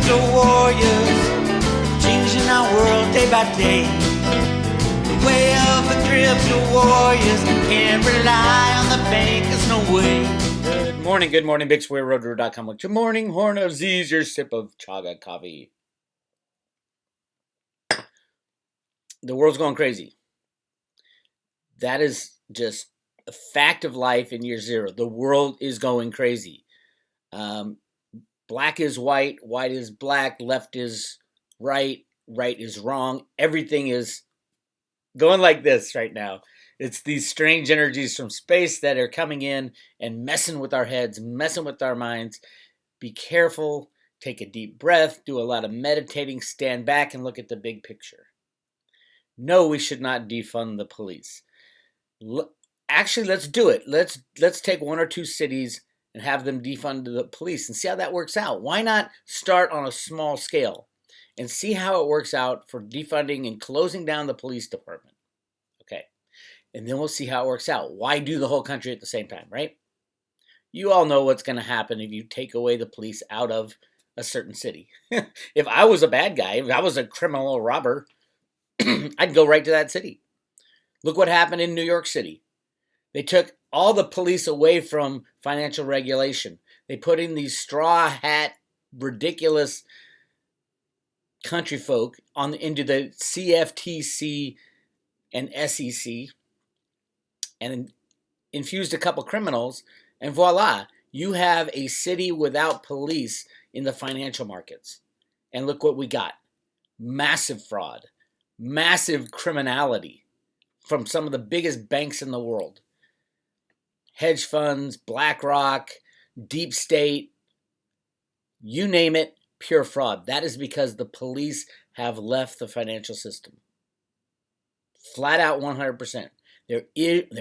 crypto warriors, changing our world day by day. The way of the crypto warriors, can't rely on the bankers, no way. Good morning, Bix Weir, Road.com. Good morning, Horn of Z's, your sip of chaga coffee. The world's going crazy. That is just a fact of life in year zero. The world is going crazy. Black is white, white is black, left is right, right is wrong. Everything is going like this right now. It's these strange energies from space that are coming in and messing with our heads, messing with our minds. Be careful, take a deep breath, do a lot of meditating, stand back and look at the big picture. No, we should not defund the police. Actually, let's do it. Let's take one or two cities and have them defund the police and see how that works out. Why not start on a small scale and see how it works out for defunding and closing down the police department? Okay. And then we'll see how it works out. Why do the whole country at the same time, right? You all know what's going to happen if you take away the police out of a certain city. If I was a bad guy, if I was a criminal robber, I'd go right to that city. Look what happened in New York City. They took all the police away from financial regulation. They put in these straw hat, ridiculous country folk into the CFTC and SEC and infused a couple criminals, and voila, you have a city without police in the financial markets. And look what we got. Massive fraud, massive criminality from some of the biggest banks in the world. Hedge funds, BlackRock, Deep State, you name it, pure fraud. That is because the police have left the financial system. Flat out 100%. There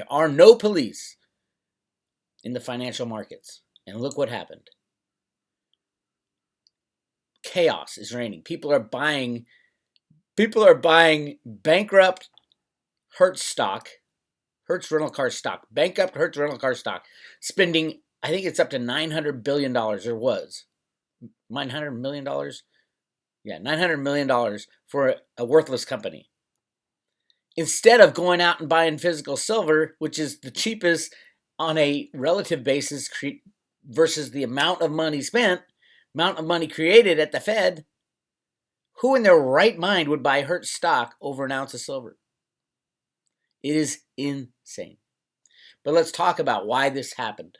are no police in the financial markets. And look what happened. Chaos is reigning. People are buying bankrupt Hertz rental car stock, bankrupt Hertz rental car stock, spending, I think it's up to $900 billion, or was. $900 million? Yeah, $900 million for a worthless company. Instead of going out and buying physical silver, which is the cheapest on a relative basis versus the amount of money spent, amount of money created at the Fed, who in their right mind would buy Hertz stock over an ounce of silver? It is insane. But let's talk about why this happened.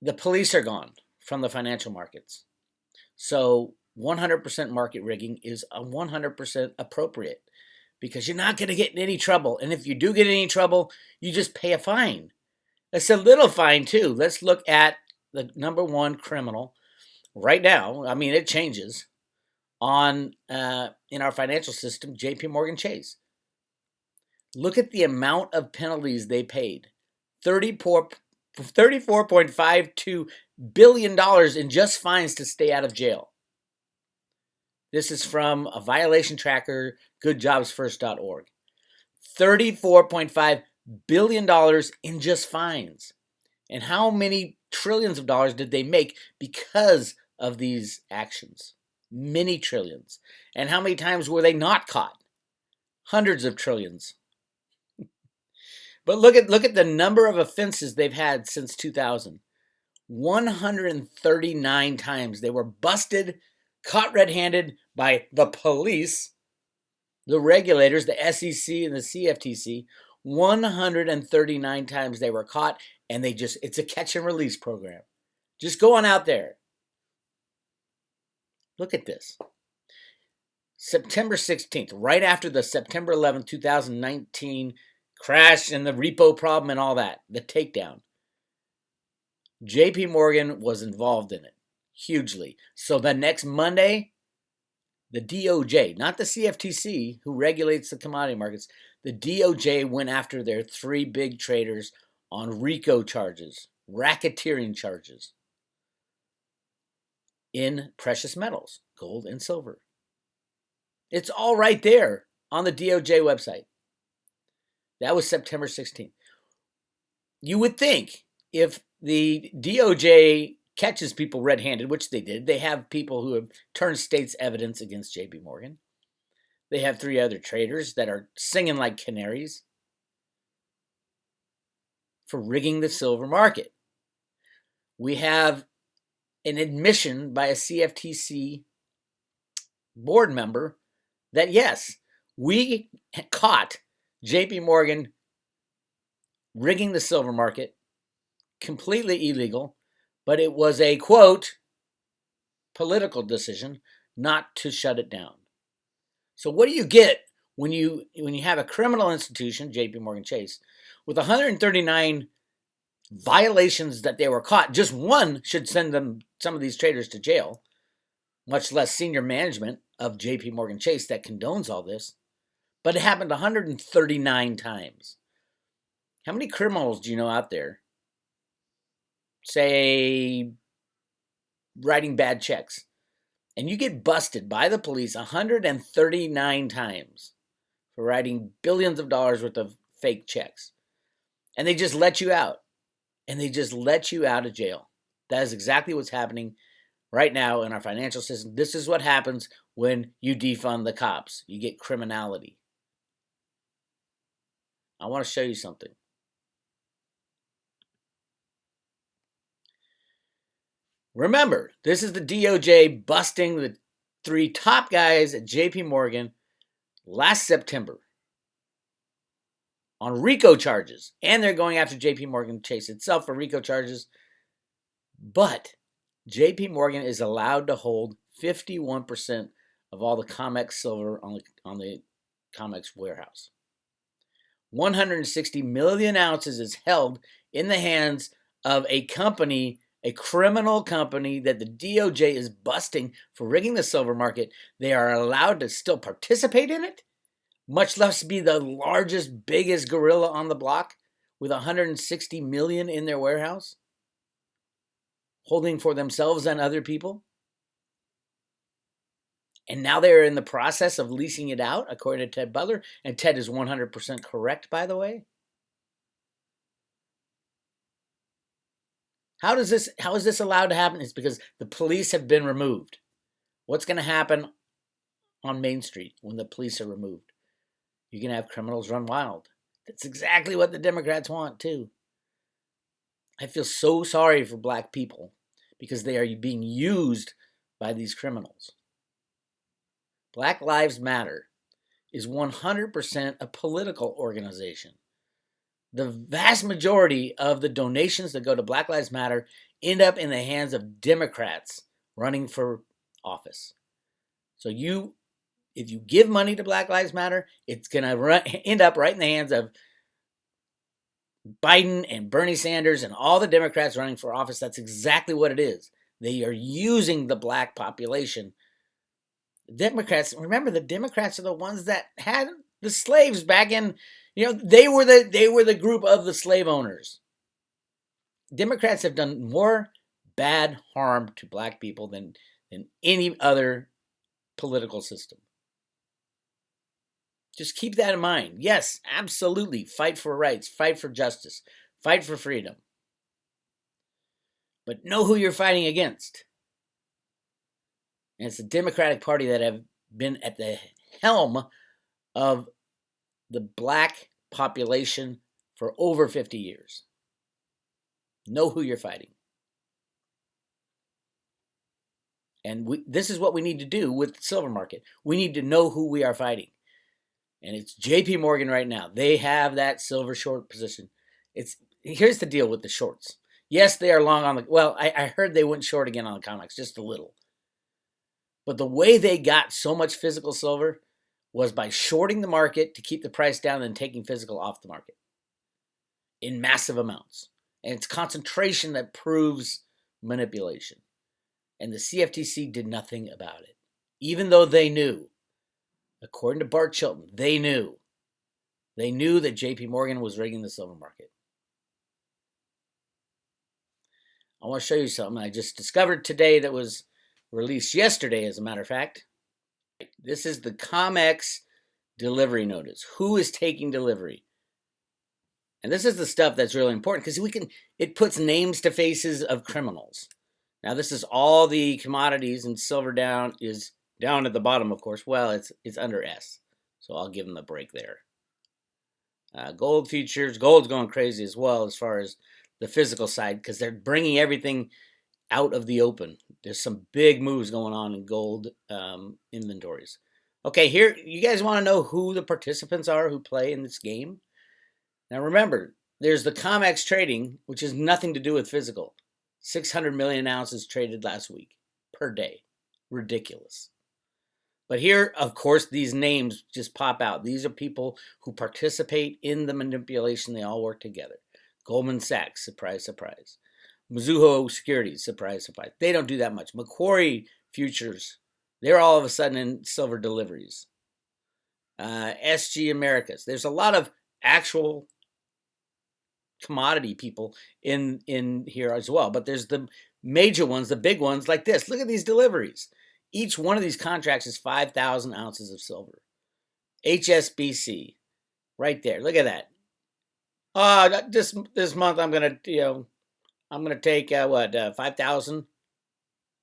The police are gone from the financial markets. So 100% market rigging is 100% appropriate because you're not going to get in any trouble. And if you do get in any trouble, you just pay a fine. It's a little fine too. Let's look at the number one criminal right now. I mean, it changes in our financial system, JPMorgan Chase. Look at the amount of penalties they paid. $34.52 billion in just fines to stay out of jail. This is from a violation tracker, goodjobsfirst.org. $34.5 billion in just fines. And how many trillions of dollars did they make because of these actions? Many trillions. And how many times were they not caught? Hundreds of trillions. But look at the number of offenses they've had since 2000. 139 times they were busted, caught red-handed by the police, the regulators, the SEC and the CFTC. 139 times they were caught, and it's a catch and release program. Just go on out there. Look at this. September 16th, right after the September 11th, 2019 crash and the repo problem and all that, the takedown. JPMorgan was involved in it hugely. So the next Monday, the DOJ, not the CFTC, who regulates the commodity markets, the DOJ went after their three big traders on RICO charges, racketeering charges in precious metals, gold and silver. It's all right there on the DOJ website. That was September 16th. You would think if the DOJ catches people red-handed, which they did. They have people who have turned state's evidence against JPMorgan. They have 3 other traders that are singing like canaries for rigging the silver market. We have an admission by a CFTC board member that, yes, we caught JPMorgan rigging the silver market, completely illegal, but it was a, quote, political decision not to shut it down. So what do you get when you have a criminal institution, JPMorgan Chase, with 139 violations that they were caught? Just one should send some of these traders to jail, much less senior management of JPMorgan Chase that condones all this. But it happened 139 times. How many criminals do you know out there, say, writing bad checks, and you get busted by the police 139 times for writing billions of dollars worth of fake checks, and they just let you out, and they just let you out of jail? That is exactly what's happening right now in our financial system. This is what happens when you defund the cops. You get criminality. I want to show you something. Remember, this is the DOJ busting the 3 top guys at JPMorgan last September on RICO charges. And they're going after JPMorgan Chase itself for RICO charges. But JPMorgan is allowed to hold 51% of all the COMEX silver on the COMEX warehouse. 160 million ounces is held in the hands of a company, a criminal company that the DOJ is busting for rigging the silver market. They are allowed to still participate in it, much less be the largest, biggest gorilla on the block with 160 million in their warehouse, holding for themselves and other people. And now they're in the process of leasing it out, according to Ted Butler. And Ted is 100% correct, by the way. How is this allowed to happen? It's because the police have been removed. What's going to happen on Main Street when the police are removed? You're going to have criminals run wild. That's exactly what the Democrats want, too. I feel so sorry for black people because they are being used by these criminals. Black Lives Matter is 100% a political organization. The vast majority of the donations that go to Black Lives Matter end up in the hands of Democrats running for office. So if you give money to Black Lives Matter, it's going to end up right in the hands of Biden and Bernie Sanders and all the Democrats running for office. That's exactly what it is. They are using the black population. Democrats, remember, the Democrats are the ones that had the slaves back in, they were the group of the slave owners. Democrats have done more bad harm to black people than any other political system. Just keep that in mind. Yes, absolutely. Fight for rights, fight for justice, fight for freedom. But know who you're fighting against. And it's the Democratic Party that have been at the helm of the black population for over 50 years. Know who you're fighting. And this is what we need to do with the silver market. We need to know who we are fighting. And it's JPMorgan right now. They have that silver short position. Here's the deal with the shorts. Yes, they are long on the... I heard they went short again on the COMEX, just a little. But the way they got so much physical silver was by shorting the market to keep the price down and taking physical off the market in massive amounts. And it's concentration that proves manipulation. And the CFTC did nothing about it. Even though they knew, according to Bart Chilton, they knew that JPMorgan was rigging the silver market. I want to show you something I just discovered today that was released yesterday, as a matter of fact. This is the COMEX delivery notice. Who is taking delivery? And this is the stuff that's really important because it puts names to faces of criminals. Now this is all the commodities, and silver down is down at the bottom, of course. Well, it's under S, so I'll give them a break there. Gold futures, gold's going crazy as well as far as the physical side because they're bringing everything out of the open. There's some big moves going on in gold inventories. Okay, here, you guys want to know who the participants are who play in this game? Now remember, there's the COMEX trading, which has nothing to do with physical. 600 million ounces traded last week per day. Ridiculous. But here, of course, these names just pop out. These are people who participate in the manipulation. They all work together. Goldman Sachs, surprise, surprise. Mizuho Securities, surprise, surprise. They don't do that much. Macquarie Futures, they're all of a sudden in silver deliveries. SG Americas, there's a lot of actual commodity people in here as well. But there's the major ones, the big ones like this. Look at these deliveries. Each one of these contracts is 5,000 ounces of silver. HSBC, right there. Look at that. This month I'm gonna take 5,000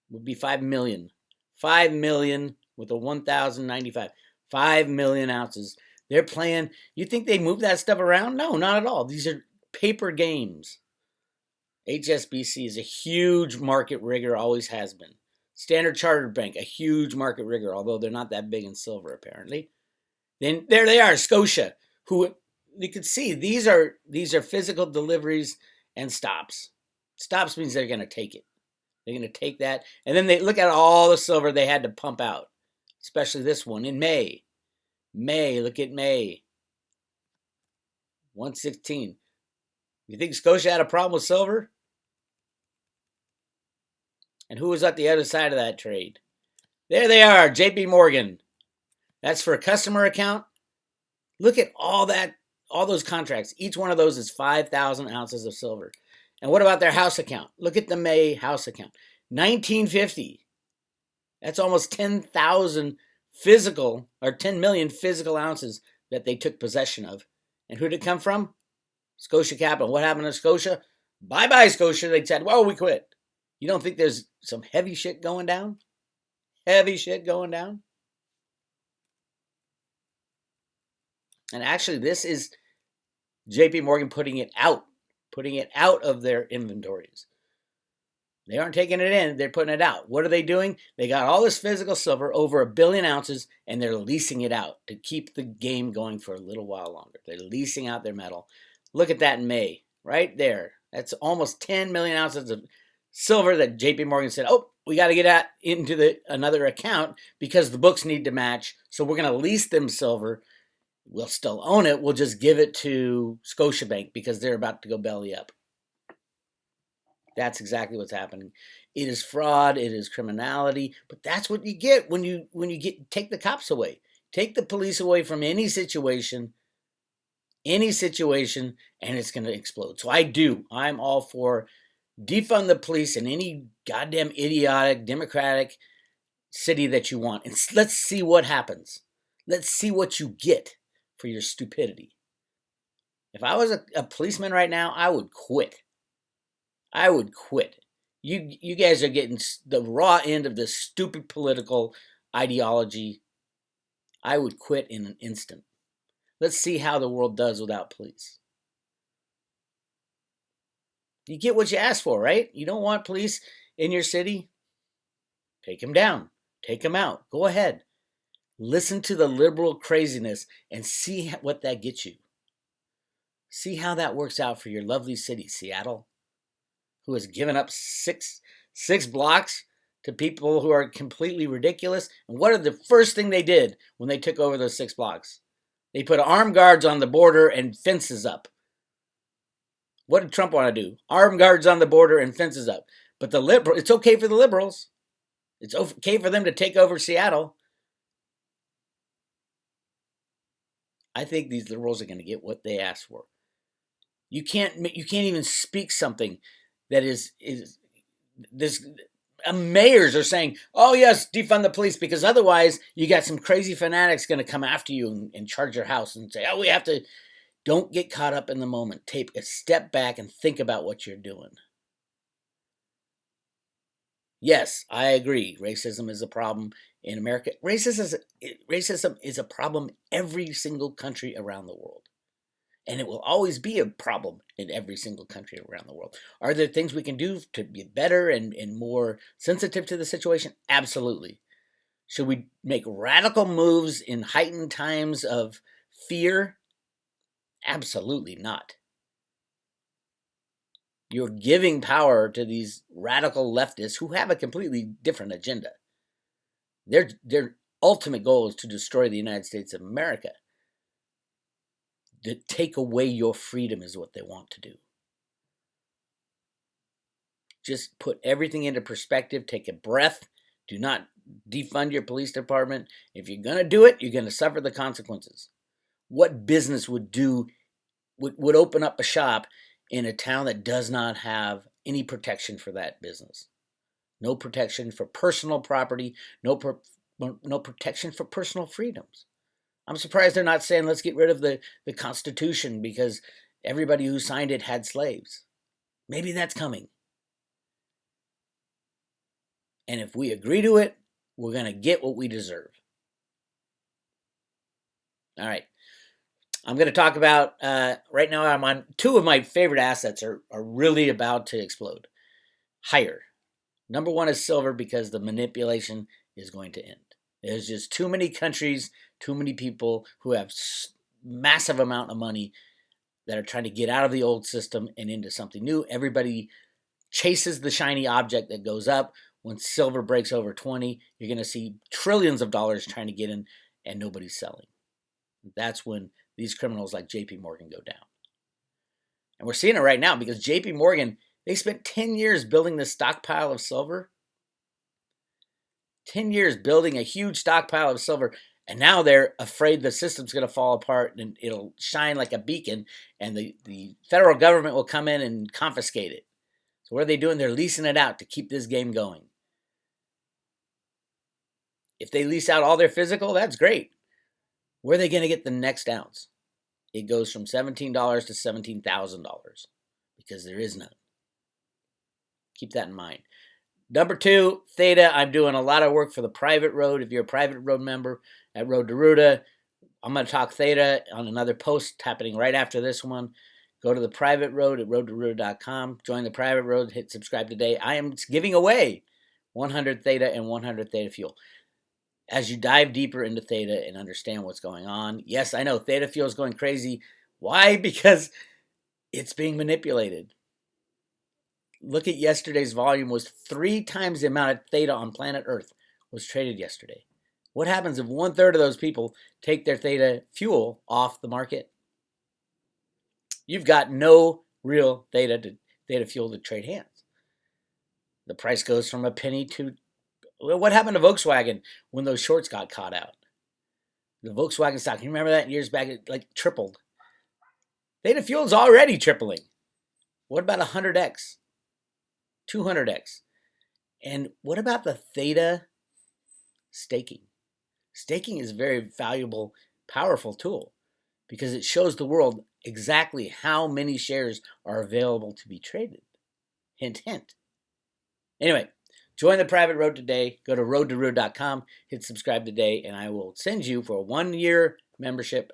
would be 5 million. 5 million with a 1,095. 5 million ounces. They're playing. You think they move that stuff around? No, not at all. These are paper games. HSBC is a huge market rigger, always has been. Standard Chartered Bank, a huge market rigger, although they're not that big in silver apparently. Then there they are, Scotia, who you can see these are physical deliveries and stops. Stops means they're going to take it. They're going to take that, and then they look at all the silver they had to pump out, especially this one in May. Look at May. 116. You think Scotia had a problem with silver? And who was at the other side of that trade? There they are, JPMorgan. That's for a customer account. Look at all those contracts. Each one of those is 5,000 ounces of silver. And what about their house account? Look at the May house account. 1950. That's almost 10,000 physical, or 10 million physical ounces that they took possession of. And who did it come from? Scotia Capital. What happened to Scotia? Bye-bye, Scotia. They said, well, we quit. You don't think there's some heavy shit going down? Heavy shit going down? And actually, this is JPMorgan putting it out of their inventories. They aren't taking it in, they're putting it out. What are they doing? They got all this physical silver, over 1 billion ounces, and they're leasing it out to keep the game going for a little while longer. They're leasing out their metal. Look at that in May, right there. That's almost 10 million ounces of silver that JPMorgan said, oh, we got to get into another account because the books need to match. So we're going to lease them silver. We'll still own it. We'll just give it to Scotiabank because they're about to go belly up. That's exactly what's happening. It is fraud. It is criminality. But that's what you get when you take the cops away. Take the police away from any situation, and it's going to explode. So I'm all for defund the police in any goddamn idiotic democratic city that you want. And let's see what happens. Let's see what you get for your stupidity. If I was a policeman right now, I would quit. You guys are getting the raw end of this stupid political ideology. I would quit in an instant. Let's see how the world does without police. You get what you ask for, right? You don't want police in your city? Take them down. Take them out. Go ahead. Listen to the liberal craziness and see what that gets you. See how that works out for your lovely city, Seattle, who has given up six blocks to people who are completely ridiculous. And what are the first thing they did when they took over those 6 blocks? They put armed guards on the border and fences up. What did Trump want to do? Armed guards on the border and fences up. But it's okay for the liberals. It's okay for them to take over Seattle. I think these liberals are going to get what they asked for. You can't even speak something that is this. Mayors are saying, "Oh yes, defund the police," because otherwise you got some crazy fanatics going to come after you and charge your house and say, "Oh, we have to." Don't get caught up in the moment. Take a step back and think about what you're doing. Yes, I agree. Racism is a problem in America. Racism is a problem every single country around the world. And it will always be a problem in every single country around the world. Are there things we can do to be better and more sensitive to the situation? Absolutely. Should we make radical moves in heightened times of fear? Absolutely not. You're giving power to these radical leftists who have a completely different agenda. Their ultimate goal is to destroy the United States of America. To take away your freedom is what they want to do. Just put everything into perspective. Take a breath. Do not defund your police department. If you're going to do it, you're going to suffer the consequences. What business would open up a shop in a town that does not have any protection for that business? No protection for personal property, no protection for personal freedoms. I'm surprised they're not saying let's get rid of the Constitution because everybody who signed it had slaves. Maybe that's coming. And if we agree to it, we're going to get what we deserve. All right. I'm going to talk about, right now I'm on, two of my favorite assets are really about to explode. Higher. Number one is silver because the manipulation is going to end. There's just too many countries, too many people who have massive amount of money that are trying to get out of the old system and into something new. Everybody chases the shiny object that goes up. When silver breaks over 20, you're going to see trillions of dollars trying to get in and nobody's selling. That's when these criminals like JPMorgan go down. And we're seeing it right now because JPMorgan, they spent 10 years building this stockpile of silver. 10 years building a huge stockpile of silver. And now they're afraid the system's going to fall apart and it'll shine like a beacon and the federal government will come in and confiscate it. So what are they doing? They're leasing it out to keep this game going. If they lease out all their physical, that's great. Where are they going to get the next ounce? It goes from $17 to $17,000 because there is none. Keep that in mind. Number two, Theta. I'm doing a lot of work for the private road. If you're a private road member at Road to Ruta, I'm going to talk Theta on another post happening right after this one. Go to the private road at roadtoruta.com. Join the private road. Hit subscribe today. I am giving away 100 Theta and 100 Theta Fuel. As you dive deeper into Theta and understand what's going on, yes, I know Theta Fuel is going crazy. Why? Because it's being manipulated. Look at yesterday's volume was 3 times the amount of Theta on planet Earth was traded yesterday. What happens if 1/3 of those people take their Theta Fuel off the market? You've got no real Theta Fuel to trade hands. The price goes from a penny to... What happened to Volkswagen when those shorts got caught out? The Volkswagen stock, you remember that years back? It like tripled. Theta Fuel is already tripling. What about 100x? 200x? And what about the Theta staking? Staking is a very valuable, powerful tool because it shows the world exactly how many shares are available to be traded. Hint, hint. Anyway, join the private road today. Go to roadtoruta.com, hit subscribe today, and I will send you for a 1-year membership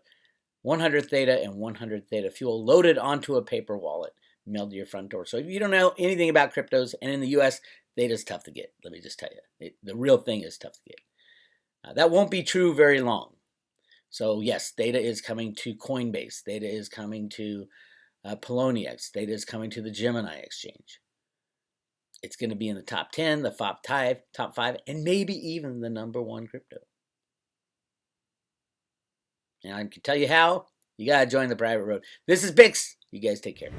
100 Theta and 100 Theta Fuel loaded onto a paper wallet mailed to your front door. So if you don't know anything about cryptos, and in the U.S., Theta's tough to get. Let me just tell you. The real thing is tough to get. That won't be true very long. So yes, Theta is coming to Coinbase. Theta is coming to Poloniex. Theta is coming to the Gemini exchange. It's going to be in the top 10, the top 5, and maybe even the number 1 crypto. And I can tell you how. You got to join the private road. This is Bix. You guys take care.